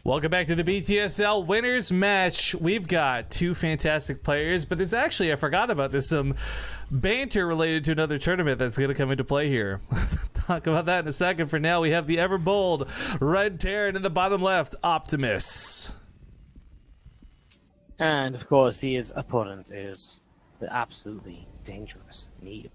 Welcome back to the BTSL winners match. We've got two fantastic players, but there's actually, I forgot about this, some banter related to another tournament that's going to come into play here. Talk about that in a second. For now, we have the ever bold Red Terran in the bottom left, Optimus. And of course, his opponent is the absolutely dangerous Neeb.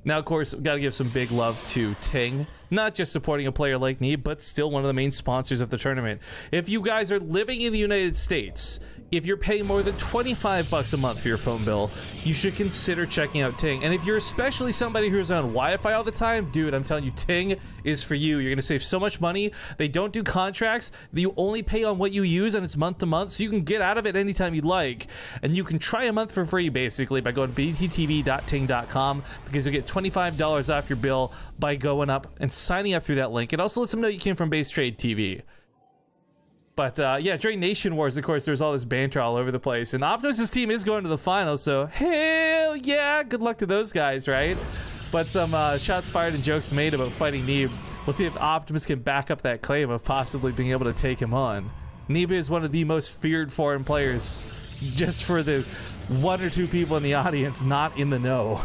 Now, of course, we've got to give some big love to Ting. Not just supporting a player like Neeb, but still one of the main sponsors of the tournament. If you guys are living in the United States, if you're paying more than $25 a month for your phone bill, you should consider checking out Ting. And if you're especially somebody who's on Wi-Fi all the time, dude, I'm telling you, Ting is for you. You're going to save so much money. They don't do contracts. You only pay on what you use, and it's month to month, so you can get out of it anytime you like. And you can try a month for free, basically, by going to bttv.ting.com, because you'll get $25 off your bill by going up and signing up through that link. It also lets them know you came from BaseTradeTV. But yeah, during Nation Wars, of course, there's all this banter all over the place. And Optimus' team is going to the finals, so hell yeah, good luck to those guys, right? But some shots fired and jokes made about fighting Neeb. We'll see if Optimus can back up that claim of possibly being able to take him on. Neeb is one of the most feared foreign players, just for the one or two people in the audience not in the know.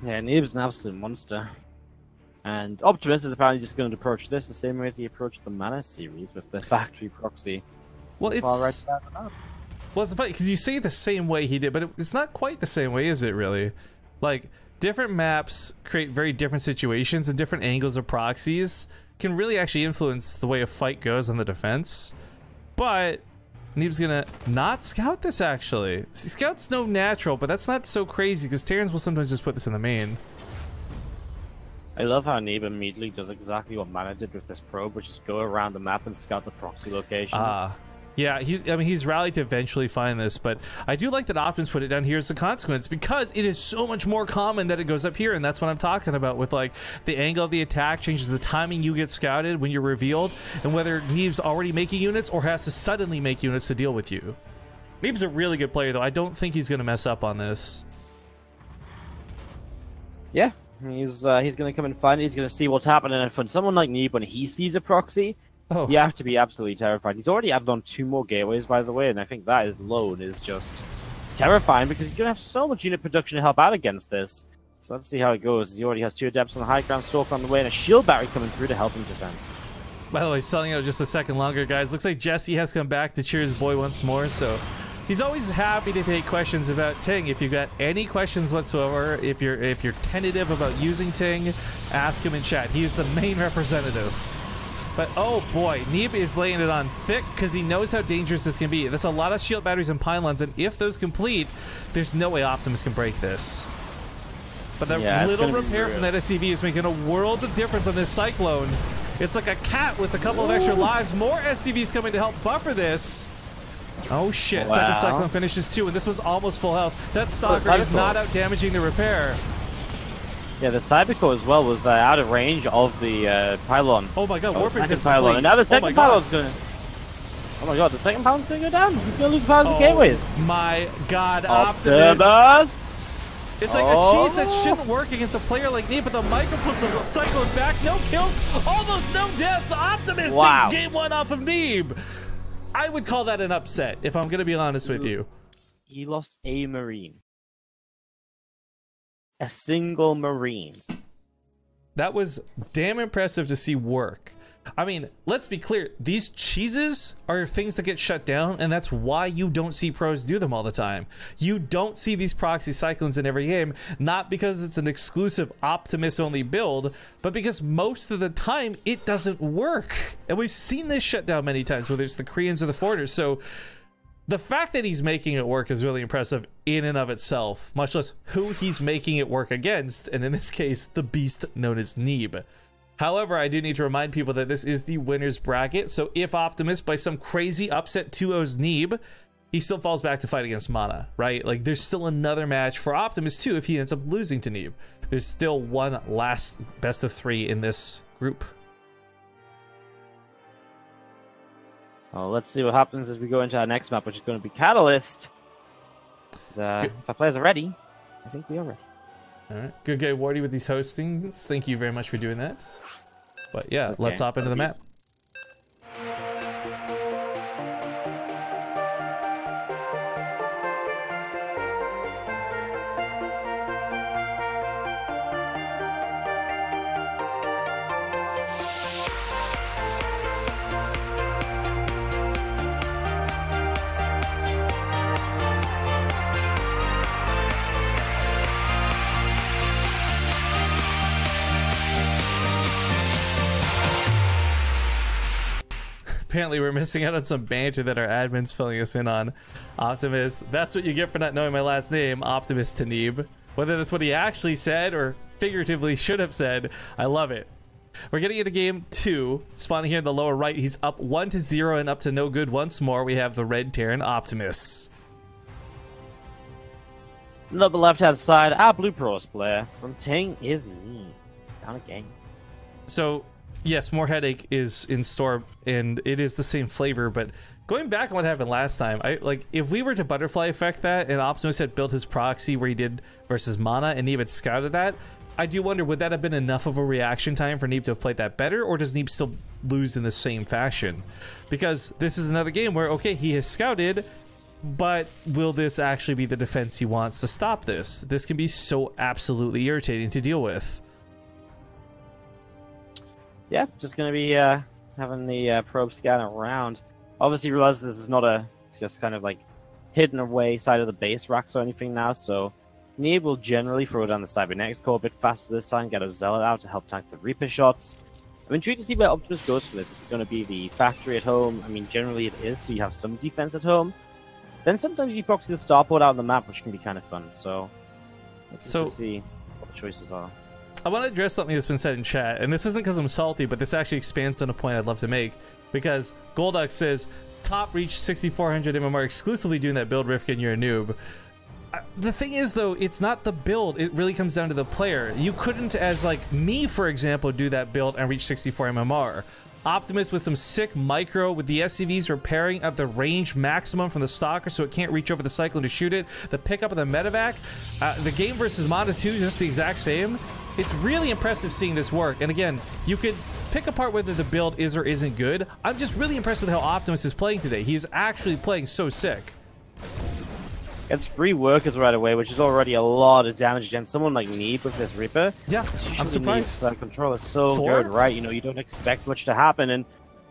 Yeah, Neeb's an absolute monster. And Optimus is apparently just going to approach this the same way as he approached the Mana series with the factory proxy. Well, it's well, it's funny because you say the same way he did, but it's not quite the same way, is it? Really, like different maps create very different situations, and different angles of proxies can really actually influence the way a fight goes on the defense. But Neeb's gonna not scout this actually. See, scout's no natural, but that's not so crazy because Terrans will sometimes just put this in the main. I love how Neeb immediately does exactly what Mana did with this probe, which is go around the map and scout the proxy locations. Yeah, he's rallied to eventually find this, but I do like that Optimus put it down here as a consequence because it is so much more common that it goes up here, and that's what I'm talking about with like the angle of the attack changes the timing you get scouted when you're revealed, and whether Neeb's already making units or has to suddenly make units to deal with you. Neeb's a really good player, though. I don't think he's going to mess up on this. Yeah. He's going to come and find it. He's going to see what's happening. And for someone like Neeb, when he sees a proxy, you have to be absolutely terrified. He's already added on 2 more gateways, by the way, and I think that alone is just terrifying because he's going to have so much unit production to help out against this. So let's see how it goes. He already has 2 Adepts on the high ground, Stalker on the way, and a shield battery coming through to help him defend. By the way, selling out just a second longer, guys. Looks like Jesse has come back to cheer his boy once more, so he's always happy to take questions about Ting. If you've got any questions whatsoever, if you're tentative about using Ting, ask him in chat. He's the main representative. But oh boy, Neeb is laying it on thick because he knows how dangerous this can be. That's a lot of shield batteries and pylons, and if those complete, there's no way Optimus can break this. But that little repair from that SCV is making a world of difference on this Cyclone. It's like a cat with a couple of extra lives. More SCVs coming to help buffer this. Oh shit, second Cyclone finishes 2, and this one's almost full health. That Stalker is not out damaging the repair. Yeah, the Cybercore as well was out of range of the pylon. Oh my god, Warping is pylon. And now the second pylon's going to... Oh my god, the second pylon's going to go down. He's going to lose pylons and gateways. My god, Optimus! It's like a cheese that shouldn't work against a player like Neeb, but the Micro pulls the Cyclone back. No kills, almost no deaths. Optimus takes game 1 off of Neeb. I would call that an upset, if I'm going to be honest with you. He lost a Marine. A single Marine. That was damn impressive to see work. I mean, let's be clear. These cheeses are things that get shut down, and that's why you don't see pros do them all the time. You don't see these proxy cyclones in every game, not because it's an exclusive Optimus-only build, but because most of the time it doesn't work. And we've seen this shut down many times, whether it's the Koreans or the Forters. So the fact that he's making it work is really impressive in and of itself, much less who he's making it work against, and in this case, the beast known as Neeb. However, I do need to remind people that this is the winner's bracket, so if Optimus, by some crazy upset 2-0's Neeb, he still falls back to fight against Mana, right? Like, there's still another match for Optimus, too, if he ends up losing to Neeb. There's still one last best of 3 in this group. Well, let's see what happens as we go into our next map, which is going to be Catalyst. If our players are ready, I think we are ready. All right, good guy Wardy with these hostings. Thank you very much for doing that. But yeah, let's hop into the map. Apparently we're missing out on some banter that our admin's filling us in on. Optimus, that's what you get for not knowing my last name, Optimus to Neeb. Whether that's what he actually said or figuratively should have said, I love it. We're getting into game 2. Spawning here in the lower right, he's up 1-0 and up to no good once more. We have the red Terran Optimus. On the left-hand side, our blue pros player from Ting is Neeb. Down again. So, yes, more headache is in store, and it is the same flavor, but going back on what happened last time, if we were to butterfly effect that, and Optimus had built his proxy where he did versus Mana, and Neeb had scouted that, I do wonder, would that have been enough of a reaction time for Neeb to have played that better, or does Neeb still lose in the same fashion? Because this is another game where, okay, he has scouted, but will this actually be the defense he wants to stop this? This can be so absolutely irritating to deal with. Yeah, just going to be having the probe scan around. Obviously realize this is not a just kind of like hidden away side of the base racks or anything now, so Neeb will generally throw down the cybernetics core a bit faster this time, get a zealot out to help tank the Reaper shots. I'm intrigued to see where Optimus goes for this. Is it going to be the factory at home? I mean, generally it is, so you have some defense at home. Then sometimes you proxy the starport out on the map, which can be kind of fun, so let's see what the choices are. I want to address something that's been said in chat, and this isn't because I'm salty, but this actually expands on a point I'd love to make, because Golduck says, top reach 6400 MMR exclusively doing that build, Rifkin, you're a noob. The thing is, though, it's not the build, it really comes down to the player. You couldn't, as like me, for example, do that build and reach 64 MMR. Optimus with some sick micro with the SCVs repairing at the range maximum from the Stalker so it can't reach over the Cyclone to shoot it. The pickup of the medevac. The game versus Mana 2, just the exact same. It's really impressive seeing this work. And again, you could pick apart whether the build is or isn't good. I'm just really impressed with how Optimus is playing today. He is actually playing so sick. Gets 3 workers right away, which is already a lot of damage against someone like Neeb with this Reaper. Yeah, I'm surprised. Neeb's control is so good, right? You know, you don't expect much to happen, and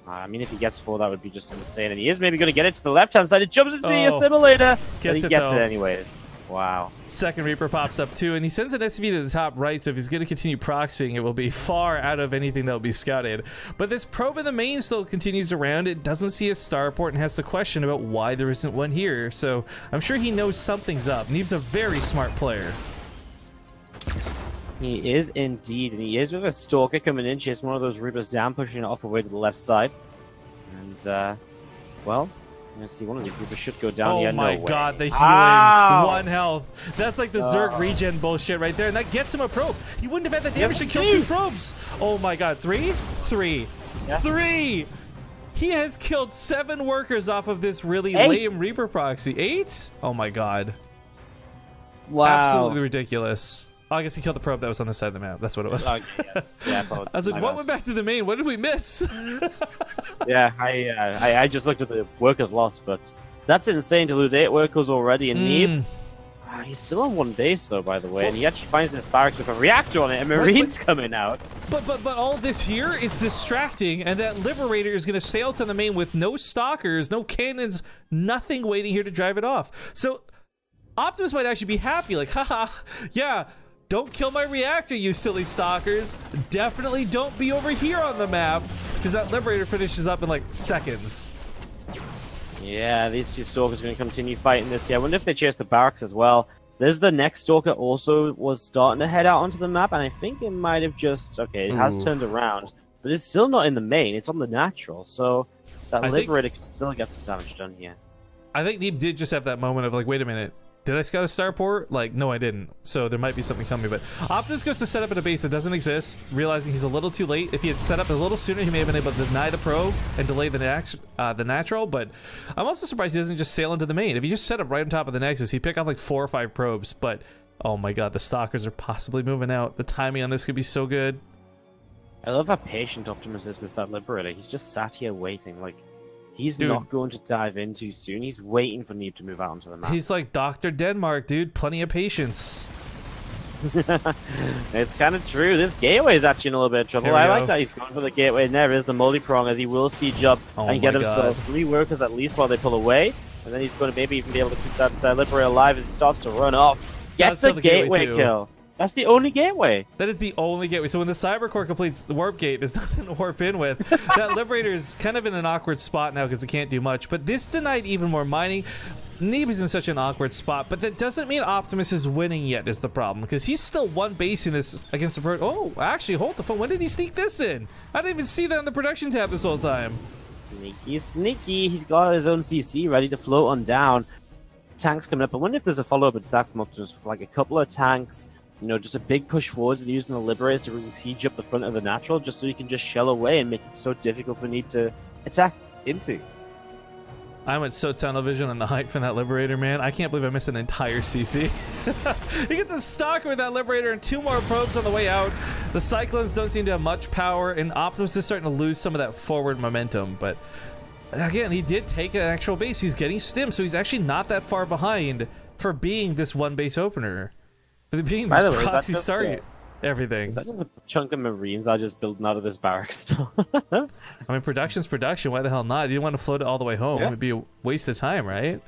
I mean, if he gets 4, that would be just insane. And he is maybe going to get it to the left-hand side. It jumps into the assimilator, but he gets it anyways. Wow. Second Reaper pops up too, and he sends an SCV to the top right, so if he's going to continue proxying, it will be far out of anything that will be scouted. But this probe in the main still continues around. It doesn't see a starport and has to question about why there isn't one here, so I'm sure he knows something's up. Neeb's a very smart player. He is indeed, and he is with a Stalker coming in, chasing one of those Reapers down, pushing it off away to the left side. And, well, let's see, one of these Reapers should go down here. Oh my god, the healing. Ow! 1 health. That's like the Zerg regen bullshit right there, and that gets him a probe. He wouldn't have had the damage to kill 2 probes. Oh my god, 3? 3. Yeah. 3! He has killed 7 workers off of this really lame Reaper proxy. 8? Oh my god. Wow. Absolutely ridiculous. Oh, I guess he killed the probe that was on the side of the map. That's what it was. Yeah, I was like, what went back to the main? What did we miss? Yeah, I just looked at the workers lost, but that's insane to lose 8 workers already. And Neeb, he's still on 1 base though, by the way, and he actually finds this barracks with a reactor on it, and Marine's coming out. But all this here is distracting, and that Liberator is going to sail to the main with no stalkers, no cannons, nothing waiting here to drive it off. So Optimus might actually be happy, like, haha, yeah. Don't kill my reactor, you silly stalkers. Definitely don't be over here on the map, because that Liberator finishes up in like seconds. Yeah, these 2 Stalkers are going to continue fighting this here. I wonder if they chase the barracks as well. There's the next Stalker also was starting to head out onto the map, and I think it might have just... Okay, it has turned around, but it's still not in the main. It's on the natural, so that Liberator can still get some damage done here. I think Neeb did just have that moment of like, wait a minute. Did I scout a starport? Like, no, I didn't. So there might be something coming. But Optimus goes to set up at a base that doesn't exist, realizing he's a little too late. If he had set up a little sooner, he may have been able to deny the probe and delay the natural. But I'm also surprised he doesn't just sail into the main. If he just set up right on top of the Nexus, he'd pick off like 4 or 5 probes. But, oh my god, the Stalkers are possibly moving out. The timing on this could be so good. I love how patient Optimus is with that Liberator. He's just sat here waiting, like... He's not going to dive in too soon. He's waiting for Neeb to move out onto the map. He's like Dr. Denmark, dude. Plenty of patience. It's kind of true. This gateway is actually in a little bit of trouble. I like that he's going for the gateway. And there is the multi-prong, as he will siege jump and get himself 3 workers at least while they pull away. And then he's going to maybe even be able to keep that Liberator alive as he starts to run off. Gets a gateway kill. That's the only gateway. That is the only gateway. So when the Cyber Core completes the warp gate, there's nothing to warp in with. That Liberator's kind of in an awkward spot now because it can't do much. But this denied even more mining. Neeb is in such an awkward spot, but that doesn't mean Optimus is winning yet is the problem, because he's still one basing this against the Oh, actually, hold the phone. When did he sneak this in? I didn't even see that in the production tab this whole time. Sneaky, sneaky. He's got his own CC ready to float on down. Tanks coming up. I wonder if there's a follow-up attack from Optimus with like a couple of tanks. You know, just a big push forwards and using the Liberators to really siege up the front of the Natural, just so he can just shell away and make it so difficult for Neeb to attack into. I went so tunnel vision on the height from that Liberator, man. I can't believe I missed an entire CC. He gets a stock with that Liberator and 2 more probes on the way out. The Cyclones don't seem to have much power, and Optimus is starting to lose some of that forward momentum. But again, he did take an actual base. He's getting stim, so he's actually not that far behind for being this one base opener. For being this proxy target. Everything. Is that just a chunk of Marines I just building out of this barrack still? I mean, production's production. Why the hell not? You didn't want to float it all the way home. Yeah. It'd be a waste of time, right?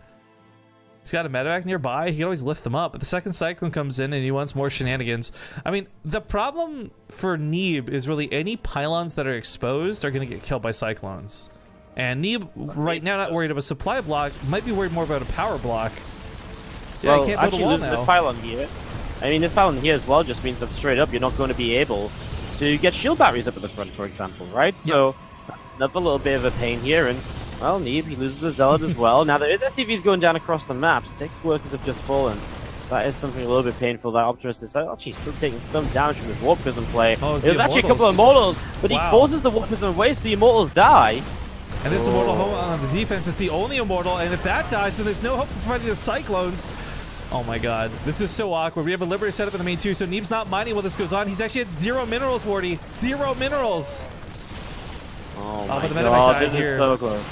He's got a medevac nearby. He can always lift them up. But the second Cyclone comes in and he wants more shenanigans. I mean, the problem for Neeb is really any pylons that are exposed are going to get killed by Cyclones. And Neeb, right now, not worried about a supply block. Might be worried more about a power block. Yeah, well, he can't build a wall now. This pylon here. I mean, this pylon here as well just means that straight up you're not going to be able to get shield batteries up at the front, for example, right? So, another little bit of a pain here, and, well, Neeb, he loses a Zealot as well. Now, there is SCVs going down across the map. 6 workers have just fallen. So that is something a little bit painful. That Optimus is actually still taking some damage from his Warp Prism play. Oh, There's actually a couple of Immortals, but he forces the Warp Prism away, so the Immortals die. And this Immortal on the defense is the only Immortal, and if that dies, then there's no hope for fighting the Cyclones. Oh my god, this is so awkward. We have a Liberator set up in the main too, so Neeb's not mining while this goes on. He's actually at 0 minerals, Wardy. 0 minerals! Oh my god, this is so close.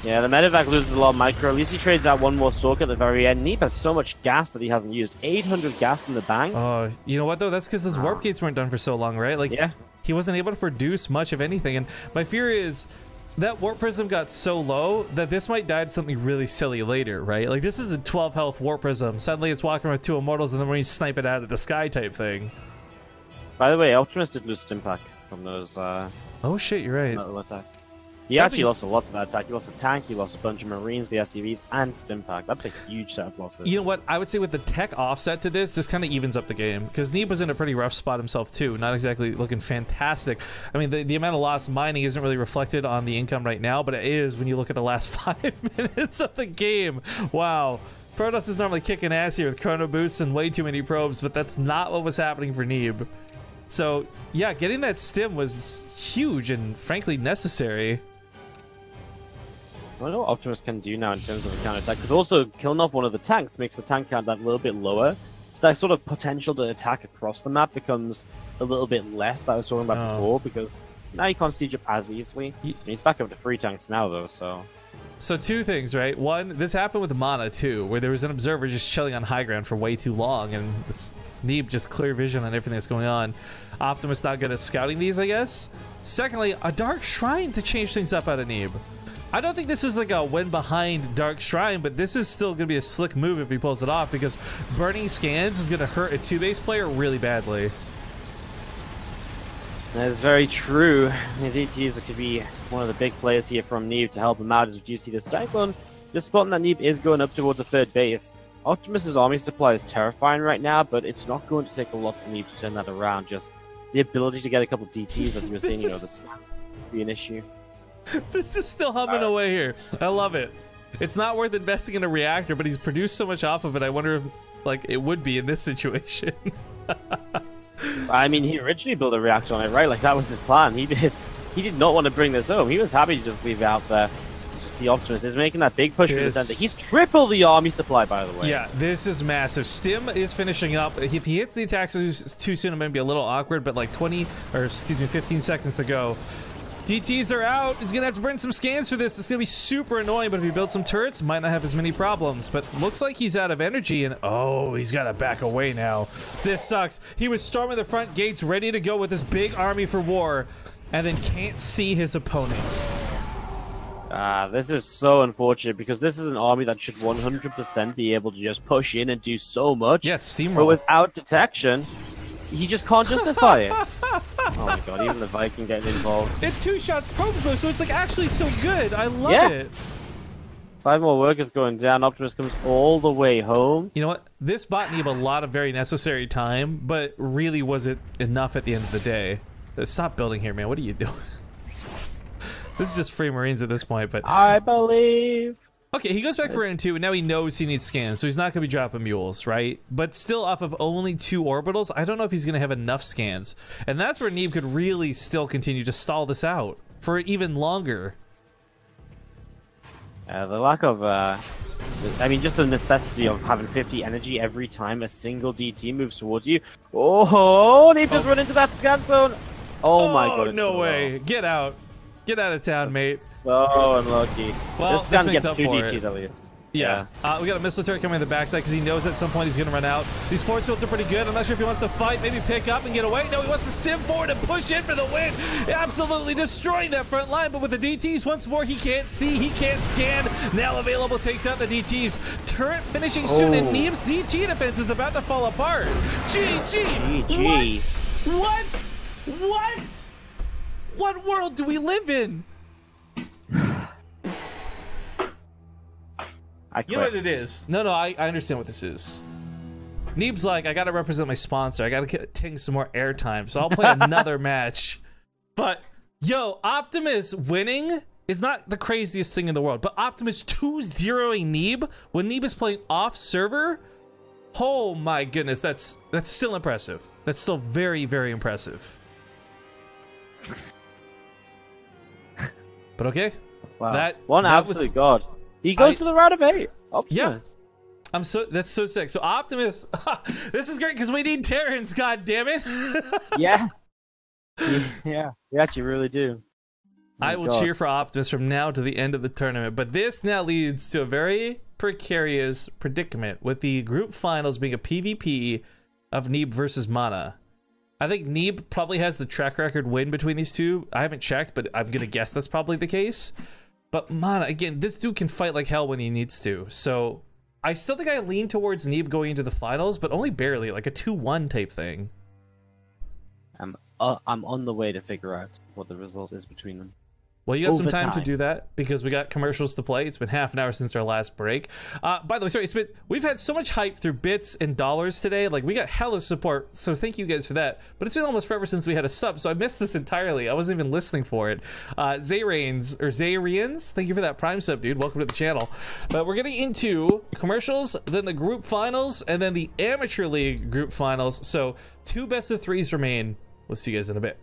Yeah, the medevac loses a lot of micro. At least he trades out 1 more Stalker at the very end. Neeb has so much gas that he hasn't used. 800 gas in the bank. Oh, you know what though? That's because those warp gates weren't done for so long, right? Like, he wasn't able to produce much of anything. And my fear is that Warp Prism got so low that this might die to something really silly later, right? Like, this is a 12 health Warp Prism. Suddenly it's walking around with 2 Immortals and then we snipe it out of the sky type thing. By the way, Optimus did lose Stimpack from those, oh shit, you're right. Attack. He actually lost a lot to that attack. He lost a tank, he lost a bunch of Marines, the SCVs, and Stimpack. That's a huge set of losses. You know what? I would say with the tech offset to this kind of evens up the game. Because Neeb was in a pretty rough spot himself, too. Not exactly looking fantastic. I mean, the amount of lost mining isn't really reflected on the income right now, but it is when you look at the last 5 minutes of the game. Wow. Protoss is normally kicking ass here with chrono boosts and way too many probes, but that's not what was happening for Neeb. So, yeah, getting that stim was huge and, frankly, necessary. I wonder what Optimus can do now in terms of a counter-attack, because also killing off one of the tanks makes the tank count that little bit lower. So that sort of potential to attack across the map becomes a little bit less that I was talking about before, because now you can't siege up as easily. He's back up to 3 tanks now, though, so... So 2 things, right? One, this happened with Mana, too, where there was an observer just chilling on high ground for way too long, and it's Neeb just clear vision on everything that's going on. Optimus not good at scouting these, I guess. Secondly, a Dark Shrine to change things up out of Neeb. I don't think this is like a win behind Dark Shrine, but this is still going to be a slick move if he pulls it off, because burning scans is going to hurt a 2-base player really badly. That is very true. The DTs could be one of the big players here from Neeb to help him out, as you see the Cyclone. Just spotting that Neeb is going up towards a 3rd base. Optimus's army supply is terrifying right now, but it's not going to take a lot for Neeb to turn that around. Just the ability to get a couple of DTs, as you were saying, you know, the scans would be an issue. This is still humming away here. I love it. It's not worth investing in a reactor, but he's produced so much off of it. I wonder if, like, it would be in this situation. I mean, he originally built a reactor on it, right? Like, that was his plan. He did not want to bring this home. He was happy to just leave it out there. Just see Optimus is making that big push from the center. He's triple the army supply, by the way. Yeah, this is massive. Stim is finishing up. If he hits the attacks too soon, it might be a little awkward, but like 15 seconds to go. DTs are out. He's gonna have to burn some scans for this. It's gonna be super annoying, but if he builds some turrets, might not have as many problems. But looks like he's out of energy, and oh, he's gotta back away now. This sucks. He was storming the front gates, ready to go with this big army for war, and then can't see his opponents. This is so unfortunate because this is an army that should 100% be able to just push in and do so much. Yes, steamroll. But without detection, he just can't justify it. Oh my god, even the Viking getting involved. It 2-shots probes though, so it's like actually so good. I love it. 5 more workers going down. Optimus comes all the way home. You know what? This bot needed a lot of very necessary time, but really was it enough at the end of the day? Stop building here, man. What are you doing? This is just free Marines at this point, but... I believe... Okay, he goes back for N 2, and now he knows he needs scans, so he's not going to be dropping mules, right? But still, off of only 2 orbitals, I don't know if he's going to have enough scans. And that's where Neeb could really still continue to stall this out for even longer. The lack of, I mean, just the necessity of having 50 energy every time a single DT moves towards you. Oh, Neeb just run into that scan zone. Oh my god, no so way. low. Get out. Get out of town, mate. So unlucky. Well, this scan makes gets up 2 for DTs it. at least. Yeah. We got a missile turret coming in the backside because he knows at some point he's going to run out. These force fields are pretty good. I'm not sure if he wants to fight, maybe pick up and get away. No, he wants to stim forward and push in for the win. Absolutely destroying that front line, but with the DTs once more, he can't see, he can't scan. Now available, takes out the DTs. Turret finishing soon, and Neeb's DT defense is about to fall apart. GG. What? What world do we live in? You know what it is? No, I understand what this is. Neeb's like, I gotta represent my sponsor. I gotta get Ting some more airtime, so I'll play another match. But, yo, Optimus winning is not the craziest thing in the world, but Optimus 2-0ing Neeb when Neeb is playing off server? Oh my goodness, that's still impressive. That's still very, very impressive. But okay. Wow. That absolute god. He goes to the round of 8. Optimus. Yeah. That's so sick. So Optimus, this is great because we need Terrans, god damn it. Yeah. Yeah, we actually really do. I will cheer for Optimus from now to the end of the tournament, but this now leads to a very precarious predicament with the group finals being a PvP of Neeb versus Mana. I think Neeb probably has the track record win between these two. I haven't checked, but I'm gonna guess that's probably the case. But Mana, again, this dude can fight like hell when he needs to. So I still think I lean towards Neeb going into the finals, but only barely, like a 2-1 type thing. I'm on the way to figure out what the result is between them. Well, you got some time to do that because we got commercials to play. It's been half an hour since our last break. By the way, sorry, we've had so much hype through bits and dollars today. Like, we got hella support, so thank you guys for that. But it's been almost forever since we had a sub, so I missed this entirely. I wasn't even listening for it. Zayrians, thank you for that Prime sub, dude. Welcome to the channel. But we're getting into commercials, then the group finals, and then the Amateur League group finals. So 2 best of 3s remain. We'll see you guys in a bit.